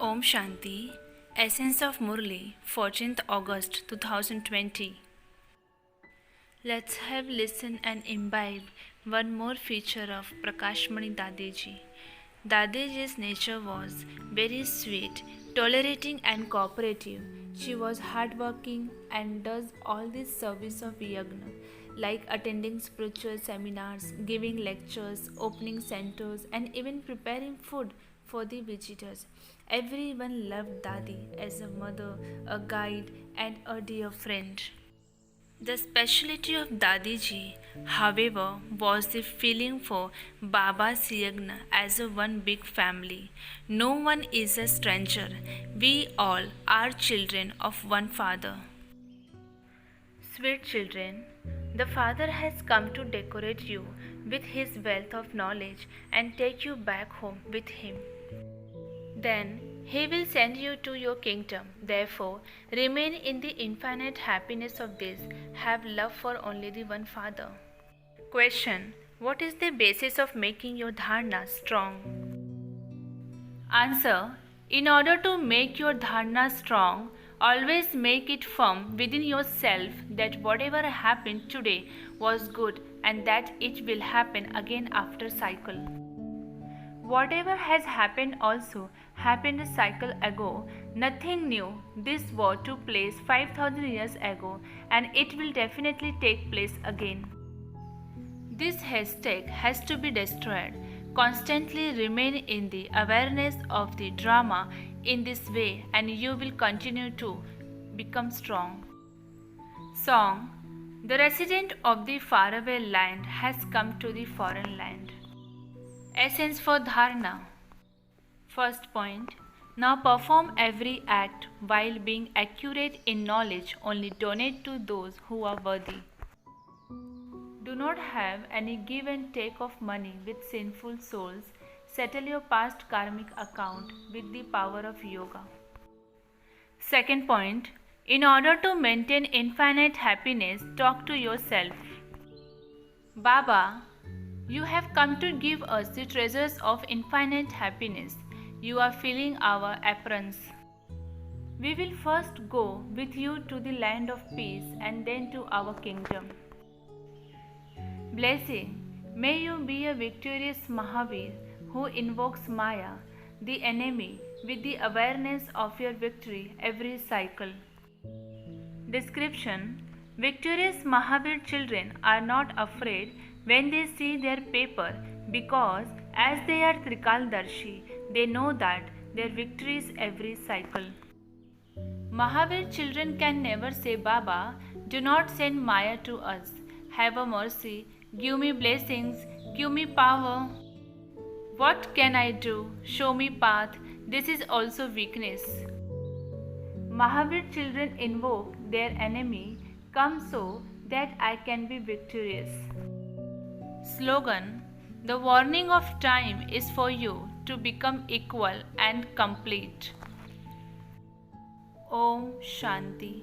Om Shanti, Essence of Murli, 14th August 2020. Let's have listen and imbibe one more feature of Prakashmani Dadiji. Dadiji's nature was very sweet, tolerating and cooperative. She was hardworking and does all this service of yagna, like attending spiritual seminars, giving lectures, opening centers, and even preparing food for the visitors. Everyone loved Dadi as a mother, a guide, and a dear friend. The specialty of Dadiji, however, was the feeling for Baba Siyagna as a one big family. No one is a stranger. We all are children of one father. Sweet children, the Father has come to decorate you with his wealth of knowledge and take you back home with him. Then he will send you to your kingdom. Therefore, remain in the infinite happiness of this. Have love for only the one Father. Question: what is the basis of making your dharana strong? Answer: in order to make your dharana strong, always make it firm within yourself that whatever happened today was good and that it will happen again after cycle. Whatever has happened also happened a cycle ago. Nothing new. This war took place 5000 years ago and it will definitely take place again. This hashtag has to be destroyed. Constantly remain in the awareness of the drama in this way and you will continue to become strong. Song: the resident of the faraway land has come to the foreign land. Essence for Dharana. First point: now perform every act while being accurate in knowledge. Only donate to those who are worthy. Do not have any give and take of money with sinful souls. Settle your past karmic account with the power of yoga. Second point: in order to maintain infinite happiness, talk to yourself. Baba, you have come to give us the treasures of infinite happiness. You are filling our aprons. We will first go with you to the land of peace and then to our kingdom. Blessing: may you be a victorious Mahavir who invokes Maya, the enemy, with the awareness of your victory every cycle. Description: victorious Mahavir children are not afraid when they see their paper because as they are Trikaldarshi, they know that their victories every cycle. Mahavir children can never say, Baba, do not send Maya to us. Have a mercy, give me blessings, give me power. What can I do? Show me path. This is also weakness. Mahavir children invoke their enemy, come so that I can be victorious. Slogan: the warning of time is for you to become equal and complete. Om Shanti.